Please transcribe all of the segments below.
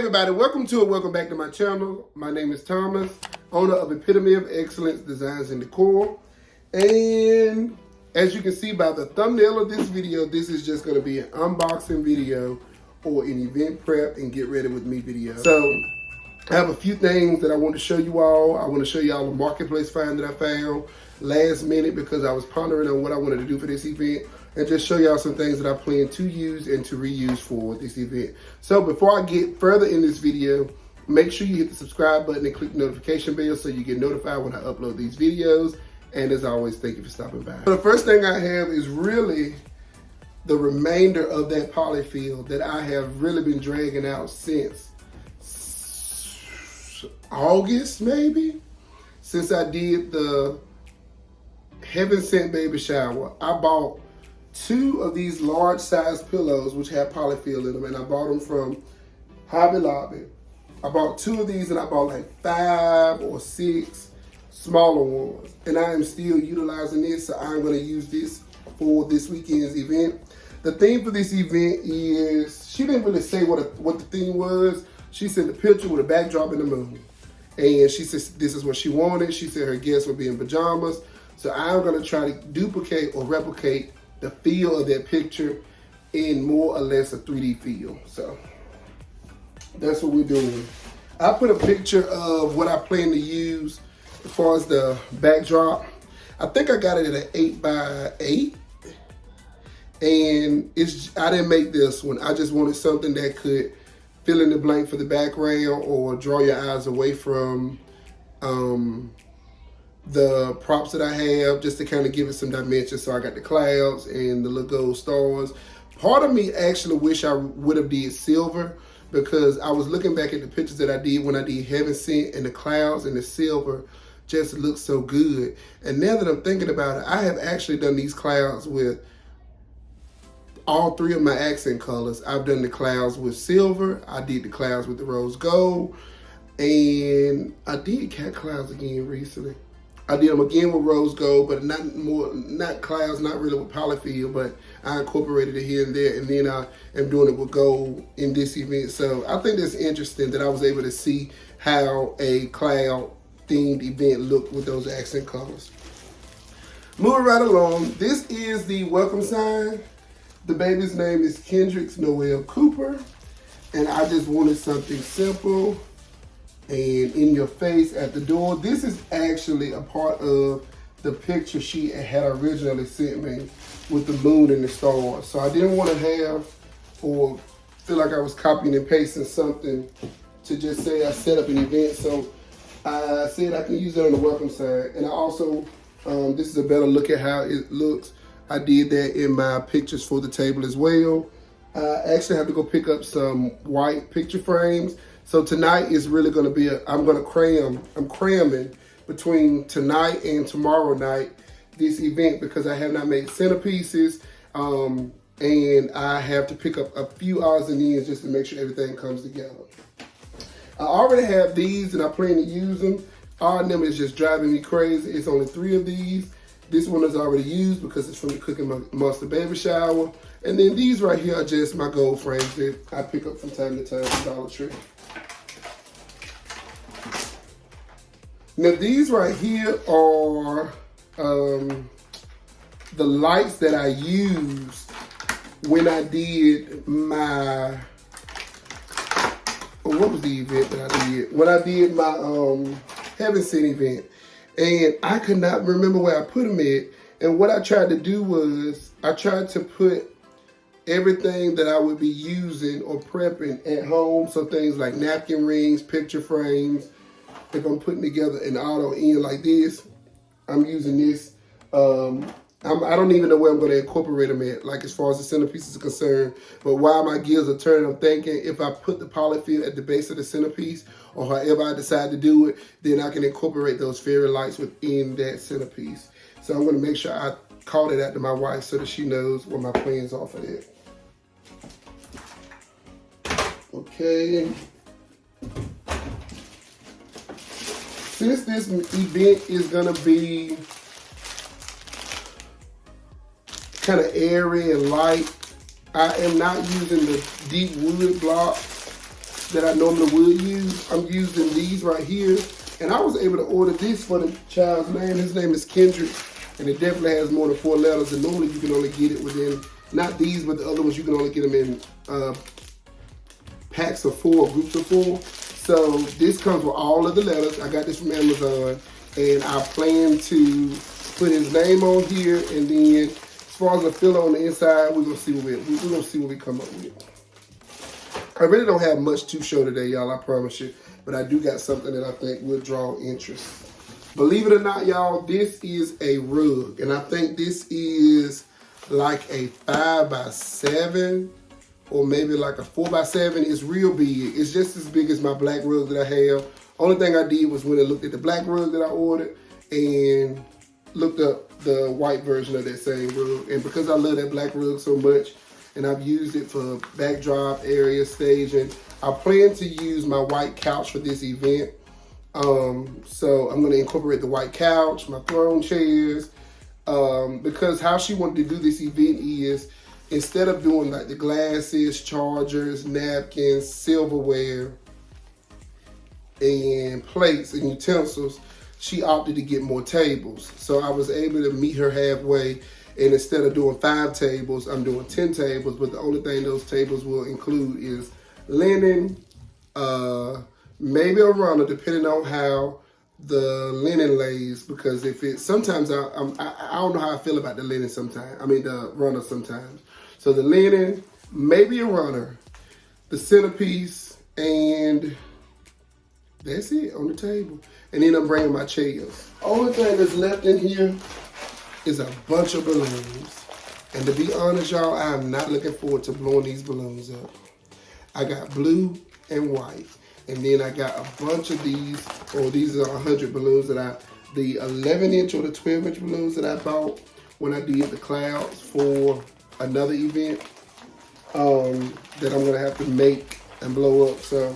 everybody, welcome back to my channel. My name is Thomas, owner of Epitome of Excellence Designs and Decor. And as you can see by the thumbnail of this video, this is just gonna be an unboxing video or an event prep and get ready with me video. So I have a few things that I want to show you all. I want to show you all a marketplace find that I found last minute because I was pondering on what I wanted to do for this event, and just show y'all some things that I plan to use and to reuse for this event. So before I get further in this video, make sure you hit the subscribe button and click the notification bell so you get notified when I upload these videos. And as always, thank you for stopping by. So the first thing I have is really the remainder of that polyfill that I have really been dragging out since August, maybe, since I did the Heaven Sent Baby Shower. I bought 2 of these large size pillows which have polyfill in them, and I bought them from Hobby Lobby. I bought 2 of these, and I bought like 5 or 6 smaller ones, and I am still utilizing this, so I'm going to use this for this weekend's event. The theme for this event is, she didn't really say what the theme was. She sent a picture with a backdrop in the moon, and she said this is what she wanted. She said her guests would be in pajamas, so I'm going to try to duplicate or replicate the feel of that picture in more or less a 3D feel. So that's what we're doing. I put a picture of what I plan to use as far as the backdrop. I think I got it at an 8x8, and I didn't make this one. I just wanted something that could fill in the blank for the background or draw your eyes away from the props that I have, just to kind of give it some dimension. So I got the clouds and the little gold stars. Part of me actually wish I would have did silver, because I was looking back at the pictures that I did when I did Heaven Sent, and the clouds and the silver just looked so good. And now that I'm thinking about it, I have actually done these clouds with all 3 of my accent colors. I've done the clouds with silver, I did the clouds with the rose gold, and I did cat clouds again recently. I did them again with rose gold, but not clouds, not really with polyfill, but I incorporated it here and there, and then I am doing it with gold in this event. So I think that's interesting that I was able to see how a cloud themed event looked with those accent colors. Moving right along, this is the welcome sign. The baby's name is Kendrix Noel Cooper, and I just wanted something simple and in your face at the door. This is actually a part of the picture she had originally sent me with the moon and the stars. So I didn't want to have or feel like I was copying and pasting something to just say I set up an event. So I said I can use it on the welcome side. And I also, this is a better look at how it looks. I did that in my pictures for the table as well. I actually have to go pick up some white picture frames. So tonight is really going to be I'm cramming between tonight and tomorrow night this event, because I have not made centerpieces, and I have to pick up a few odds and ends just to make sure everything comes together. I already have these and I plan to use them. Odd number is just driving me crazy. It's only 3 of these. This one is already used because it's from the Cooking Monster Baby Shower. And then these right here are just my gold frames that I pick up from time to time at Dollar Tree. Now these right here are the lights that I used when I did my, what was the event that I did? When I did my Heaven Sent event. And I could not remember where I put them at. And what I tried to do was, I tried to put everything that I would be using or prepping at home. So things like napkin rings, picture frames. If I'm putting together an auto end like this, I'm using this. I don't even know where I'm going to incorporate them at, like as far as the centerpiece is concerned. But while my gears are turning, I'm thinking if I put the polyfill at the base of the centerpiece, or however I decide to do it, then I can incorporate those fairy lights within that centerpiece. So I'm going to make sure I call it out to my wife so that she knows what my plans are for that. Okay. Since this event is going to be kind of airy and light, I am not using the deep wood block. that I normally would use. I'm using these right here. And I was able to order this for the child's name. His name is Kendrick. And it definitely has more than 4 letters. And normally you can only get it within, not these, but the other ones, you can only get them in packs of 4, groups of 4. So this comes with all of the letters. I got this from Amazon. And I plan to put his name on here. And then as far as the filler on the inside, we're gonna see what we come up with. I really don't have much to show today, y'all, I promise you. But I do got something that I think will draw interest. Believe it or not, y'all, this is a rug. And I think this is like a 5x7 or maybe like a 4x7. It's real big. It's just as big as my black rug that I have. Only thing I did was when I looked at the black rug that I ordered and looked up the white version of that same rug. And because I love that black rug so much, and I've used it for backdrop area staging, I plan to use my white couch for this event. So I'm gonna incorporate the white couch, my throne chairs, because how she wanted to do this event is, instead of doing like the glasses, chargers, napkins, silverware, and plates and utensils, she opted to get more tables. So I was able to meet her halfway, and instead of doing 5 tables, I'm doing 10 tables, but the only thing those tables will include is linen, maybe a runner, depending on how the linen lays, because if it, sometimes I don't know how I feel about the linen sometimes, the runner sometimes. So the linen, maybe a runner, the centerpiece, and that's it on the table. And then I'm bringing my chairs. Only thing that's left in here is a bunch of balloons. And to be honest, y'all, I'm not looking forward to blowing these balloons up. I got blue and white. And then I got a bunch of these, or these are 100 balloons that the 11-inch or the 12-inch balloons that I bought when I did the clouds for another event that I'm gonna have to make and blow up. So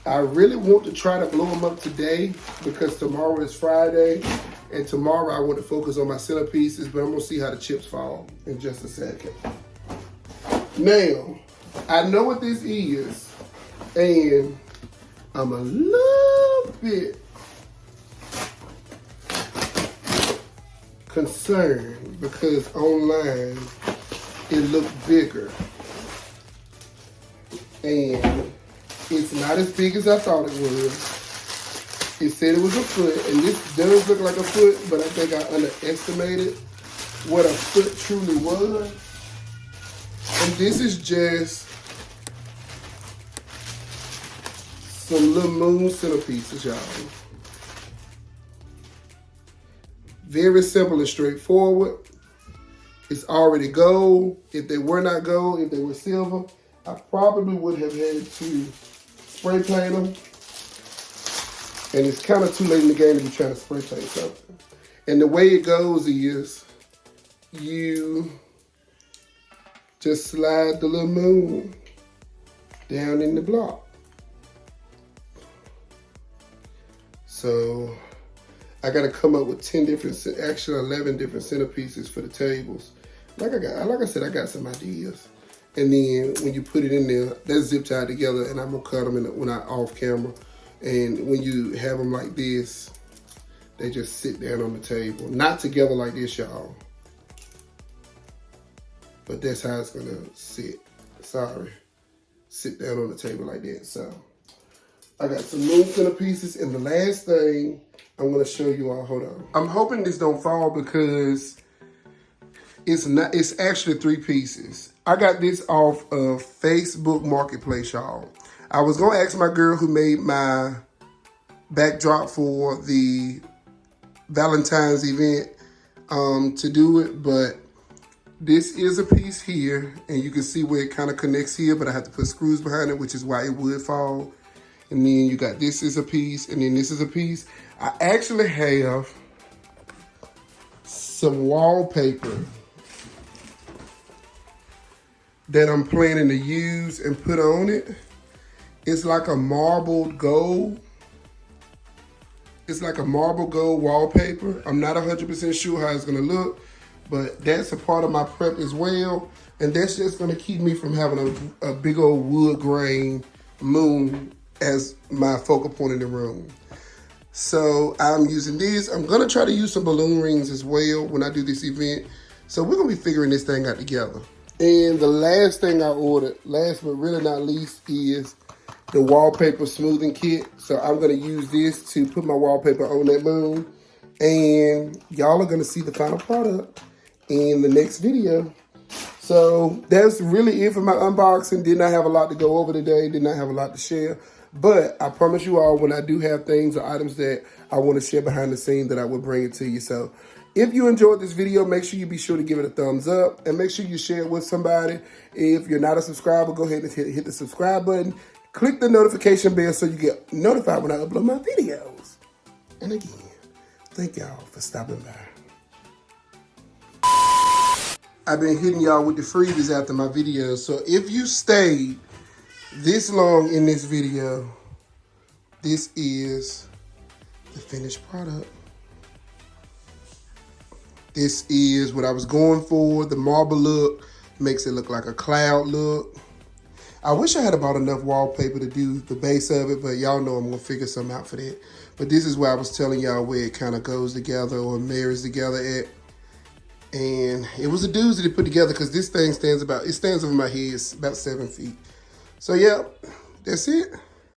I really want to try to blow them up today because tomorrow is Friday, and tomorrow I want to focus on my centerpieces, but I'm gonna see how the chips fall in just a second. Now, I know what this is, and I'm a little bit concerned because online it looked bigger, and it's not as big as I thought it was. It said it was a foot, and this does look like a foot, but I think I underestimated what a foot truly was. And this is just some little moon centerpieces, y'all. Very simple and straightforward. It's already gold. If they were not gold, if they were silver, I probably would have had to spray paint them. And it's kind of too late in the game to be trying to spray paint something. And the way it goes is you just slide the little moon down in the block. So I got to come up with 10 different, actually 11 different centerpieces for the tables. Like I said, I got some ideas. And then when you put it in there, that's zip tied together, and I'm gonna cut them when I off camera. And when you have them like this, they just sit down on the table. Not together like this, y'all. But that's how it's gonna sit. Sorry. Sit down on the table like that. So I got some moon centerpieces, and the last thing I'm gonna show you all, hold on. I'm hoping this don't fall because it's actually 3 pieces. I got this off of Facebook Marketplace, y'all. I was gonna ask my girl who made my backdrop for the Valentine's event to do it, but this is a piece here, and you can see where it kind of connects here, but I have to put screws behind it, which is why it would fall. And then you got this is a piece, and then this is a piece. I actually have some wallpaper that I'm planning to use and put on it. It's like a marbled gold. It's like a marble gold wallpaper. I'm not 100% sure how it's gonna look, but that's a part of my prep as well. And that's just gonna keep me from having a big old wood grain moon as my focal point in the room. So I'm using this. I'm gonna try to use some balloon rings as well when I do this event. So we're gonna be figuring this thing out together. And the last thing I ordered, last but really not least, is the wallpaper smoothing kit. So I'm gonna use this to put my wallpaper on that moon. And y'all are gonna see the final product in the next video. So that's really it for my unboxing. Did not have a lot to go over today. Did not have a lot to share. But I promise you all, when I do have things or items that I want to share behind the scene, that I will bring it to you. So if you enjoyed this video, make sure you be sure to give it a thumbs up. And make sure you share it with somebody. If you're not a subscriber, go ahead and hit the subscribe button. Click the notification bell so you get notified when I upload my videos. And again, thank y'all for stopping by. I've been hitting y'all with the freebies after my videos. So if you stayed this long in this video, this is the finished product. This is what I was going for. The marble look makes it look like a cloud look. I wish I had bought enough wallpaper to do the base of it, but y'all know I'm gonna figure something out for that. But this is where I was telling y'all where it kind of goes together or marries together at. And it was a doozy to put together because this thing stands over my head. It's about 7 feet. So yeah, that's it.